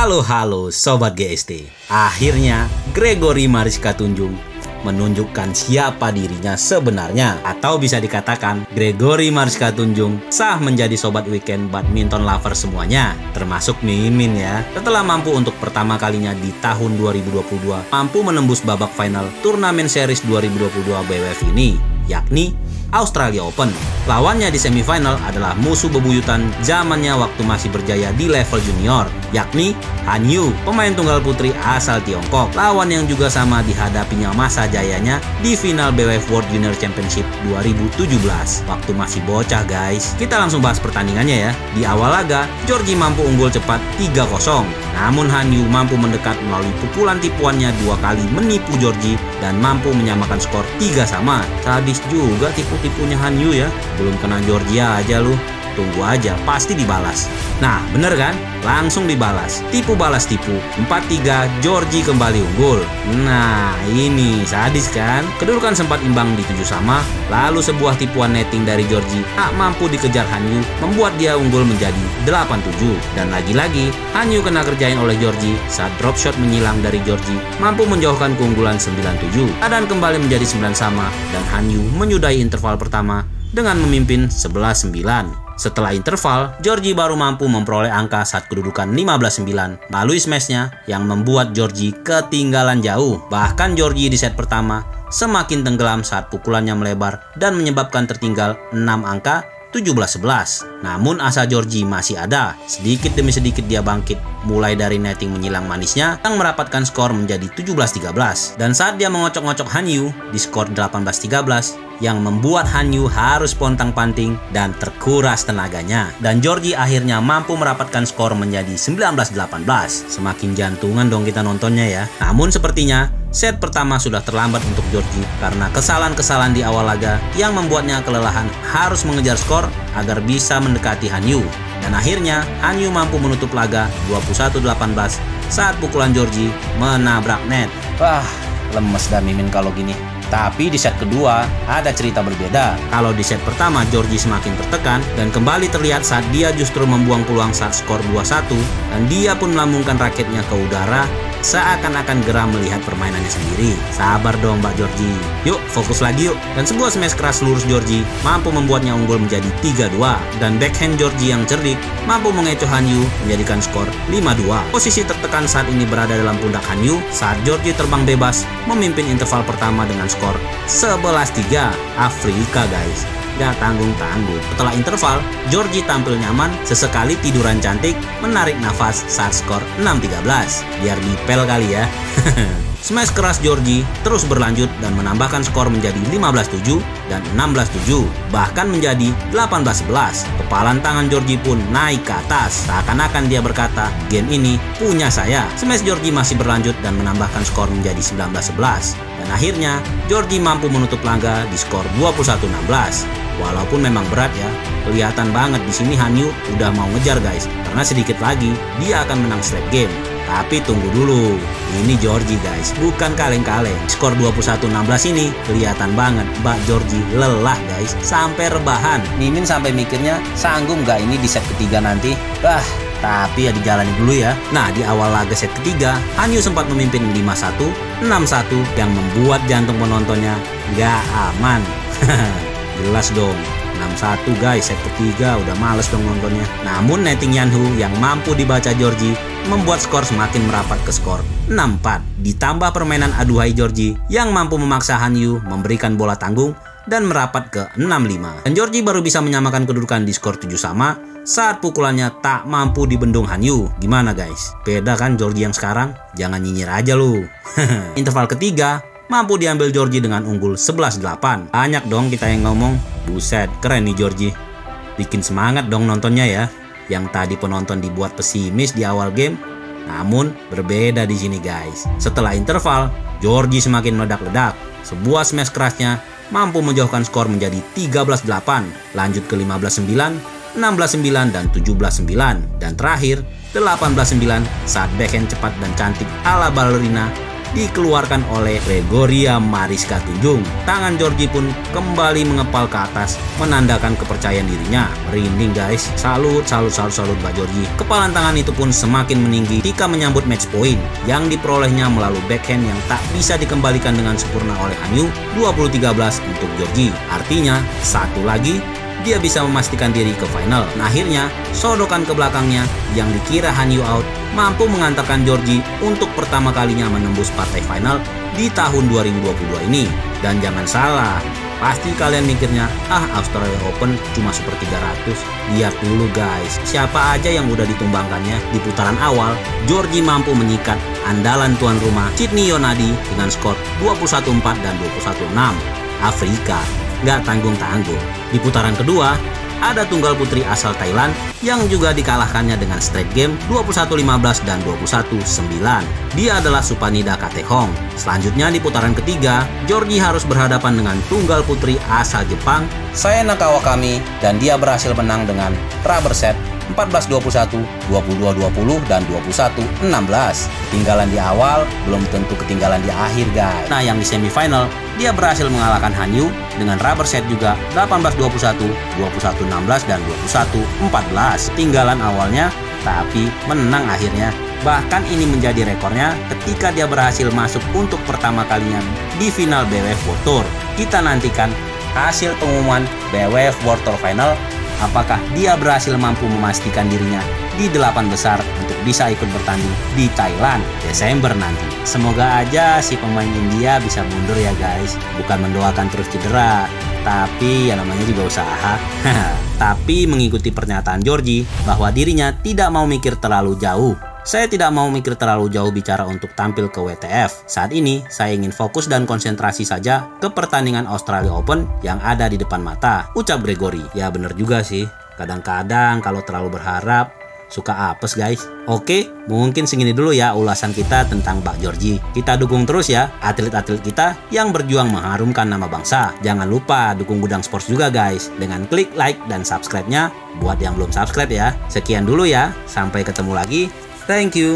Halo Sobat GST. Akhirnya Gregory Mariska Tunjung menunjukkan siapa dirinya sebenarnya. Atau bisa dikatakan Gregory Mariska Tunjung sah menjadi Sobat Weekend badminton lover semuanya, termasuk Mimin ya. Setelah mampu untuk pertama kalinya di tahun 2022 mampu menembus babak final turnamen series 2022 BWF ini, yakni Australia Open. Lawannya di semifinal adalah musuh bebuyutan zamannya waktu masih berjaya di level junior, yakni Han Yu, pemain tunggal putri asal Tiongkok. Lawan yang juga sama dihadapinya masa jayanya di final BWF World Junior Championship 2017 waktu masih bocah guys. Kita langsung bahas pertandingannya ya. Di awal laga, Georgie mampu unggul cepat 3-0. Namun Han Yu mampu mendekat melalui pukulan tipuannya 2 kali menipu Georgie dan mampu menyamakan skor 3-3. Sadis juga tipu-tipunya Han Yu ya. Belum kena Georgie aja lu. Tunggu aja, pasti dibalas. Nah, bener kan? Langsung dibalas. Tipu balas tipu. 4-3, Georgie kembali unggul. Nah, ini sadis kan? Kedudukan sempat imbang di 7-7. Lalu sebuah tipuan netting dari Georgie tak mampu dikejar Han Yu, membuat dia unggul menjadi 8-7. Dan lagi-lagi, Han Yu kena kerjain oleh Georgie saat drop shot menyilang dari Georgie, mampu menjauhkan keunggulan 9-7. Keadaan kembali menjadi 9-9 dan Han Yu menyudahi interval pertama dengan memimpin 11-9. Setelah interval, Georgie baru mampu memperoleh angka saat kedudukan 15-9 melalui smashnya yang membuat Georgie ketinggalan jauh. Bahkan Georgie di set pertama semakin tenggelam saat pukulannya melebar dan menyebabkan tertinggal 6 angka 17-11. Namun asa Georgie masih ada. Sedikit demi sedikit dia bangkit, mulai dari netting menyilang manisnya yang merapatkan skor menjadi 17-13. Dan saat dia mengocok-ngocok Han Yu di skor 18-13 yang membuat Han Yu harus pontang-panting dan terkuras tenaganya. Dan Georgie akhirnya mampu merapatkan skor menjadi 19-18. Semakin jantungan dong kita nontonnya ya. Namun sepertinya set pertama sudah terlambat untuk Georgie karena kesalahan-kesalahan di awal laga yang membuatnya kelelahan harus mengejar skor agar bisa mendekati Han Yu. Dan akhirnya Han Yu mampu menutup laga 21-18 saat pukulan Georgie menabrak net. Wah, lemes dah Mimin kalau gini. Tapi di set kedua ada cerita berbeda. Kalau di set pertama Georgie semakin tertekan dan kembali terlihat saat dia justru membuang peluang saat skor 2-1 dan dia pun melambungkan raketnya ke udara seakan-akan geram melihat permainannya sendiri. Sabar dong Mbak Georgie. Yuk fokus lagi yuk. Dan sebuah smash keras lurus Georgie mampu membuatnya unggul menjadi 3-2. Dan backhand Georgie yang cerdik mampu mengecoh Han Yu menjadikan skor 5-2. Posisi tertekan saat ini berada dalam pundak Han Yu saat Georgie terbang bebas memimpin interval pertama dengan skor 11-3. Afrika guys, gak tanggung-tanggung. Setelah interval, Georgie tampil nyaman, sesekali tiduran cantik, menarik nafas saat skor 6-13. Biar dipel kali ya. Smash keras Georgie terus berlanjut dan menambahkan skor menjadi 15-7 dan 16-7, bahkan menjadi 18-11. Kepalan tangan Georgie pun naik ke atas, seakan-akan dia berkata, game ini punya saya. Smash Georgie masih berlanjut dan menambahkan skor menjadi 19-11. Dan akhirnya, Georgie mampu menutup laga di skor 21-16. Walaupun memang berat ya, kelihatan banget di sini Han Yu udah mau ngejar guys, karena sedikit lagi dia akan menang straight game. Tapi tunggu dulu, ini Georgie guys, bukan kaleng-kaleng. Skor 21-16 ini kelihatan banget Mbak Georgie lelah guys, sampai rebahan. Mimin sampai mikirnya sanggup nggak ini di set ketiga nanti. Tapi ya dijalani dulu ya. Nah, di awal laga set ketiga, Han Yu sempat memimpin 5-1, 6-1 yang membuat jantung penontonnya nggak aman. Jelas dong, 6-1 guys, set ketiga udah males dong nontonnya. Namun netting Yan Hu yang mampu dibaca Georgie membuat skor semakin merapat ke skor 6-4. Ditambah permainan aduhai Georgie yang mampu memaksa Han Yu memberikan bola tanggung dan merapat ke 6-5. Dan Georgie baru bisa menyamakan kedudukan di skor 7-7 saat pukulannya tak mampu dibendung Han Yu. Gimana guys? Beda kan Georgie yang sekarang? Jangan nyinyir aja lu. Interval ketiga mampu diambil Georgie dengan unggul 11-8. Banyak dong kita yang ngomong, buset keren nih Georgie. Bikin semangat dong nontonnya ya. Yang tadi penonton dibuat pesimis di awal game, namun berbeda di sini guys. Setelah interval, Georgie semakin meledak-ledak. Sebuah smash kerasnya mampu menjauhkan skor menjadi 13-8, lanjut ke 15-9, 16-9 dan 17-9, dan terakhir 18-9 saat backhand cepat dan cantik ala ballerina dikeluarkan oleh Gregoria Mariska Tunjung. Tangan Georgie pun kembali mengepal ke atas, menandakan kepercayaan dirinya. Merinding guys, salut Mbak Georgie. Kepalan tangan itu pun semakin meninggi ketika menyambut match point yang diperolehnya melalui backhand yang tak bisa dikembalikan dengan sempurna oleh Hanyu. 20-13 untuk Georgie. Artinya, satu lagi dia bisa memastikan diri ke final. Nah, akhirnya, sodokan ke belakangnya yang dikira Hanyu out mampu mengantarkan Georgie untuk pertama kalinya menembus partai final di tahun 2022 ini. Dan jangan salah, pasti kalian mikirnya, Australia Open cuma Super 300. Lihat dulu guys, siapa aja yang udah ditumbangkannya di putaran awal. Georgie mampu menyikat andalan tuan rumah Sydney Yonadi dengan skor 21-4 dan 21-6. Afrika nggak tanggung-tanggung. Di putaran kedua, ada tunggal putri asal Thailand yang juga dikalahkannya dengan straight game 21-15 dan 21-9. Dia adalah Supanida Katehong. Selanjutnya di putaran ketiga, Georgie harus berhadapan dengan tunggal putri asal Jepang, Sayana Kawakami, dan dia berhasil menang dengan rubber set 14-21, 22-20, dan 21-16. Ketinggalan di awal belum tentu ketinggalan di akhir guys. Nah, yang di semifinal, dia berhasil mengalahkan Hanyu dengan rubber set juga 18-21, 21-16, dan 21-14. Ketinggalan awalnya, tapi menang akhirnya. Bahkan ini menjadi rekornya ketika dia berhasil masuk untuk pertama kalinya di final BWF World Tour. Kita nantikan hasil pengumuman BWF World Tour Final. Apakah dia berhasil mampu memastikan dirinya di 8 besar untuk bisa ikut bertanding di Thailand Desember nanti. Semoga aja si pemain India bisa mundur ya guys. Bukan mendoakan terus cedera, tapi ya namanya juga usaha. Tapi mengikuti pernyataan Georgie bahwa dirinya tidak mau mikir terlalu jauh. Saya tidak mau mikir terlalu jauh bicara untuk tampil ke WTF. Saat ini, saya ingin fokus dan konsentrasi saja ke pertandingan Australia Open yang ada di depan mata, ucap Gregory. Ya bener juga sih, kadang-kadang kalau terlalu berharap, suka apes guys. Oke, mungkin segini dulu ya ulasan kita tentang Mbak Georgie. Kita dukung terus ya atlet-atlet kita yang berjuang mengharumkan nama bangsa. Jangan lupa dukung Gudang Sports juga guys, dengan klik like dan subscribe-nya buat yang belum subscribe ya. Sekian dulu ya, sampai ketemu lagi. Thank you.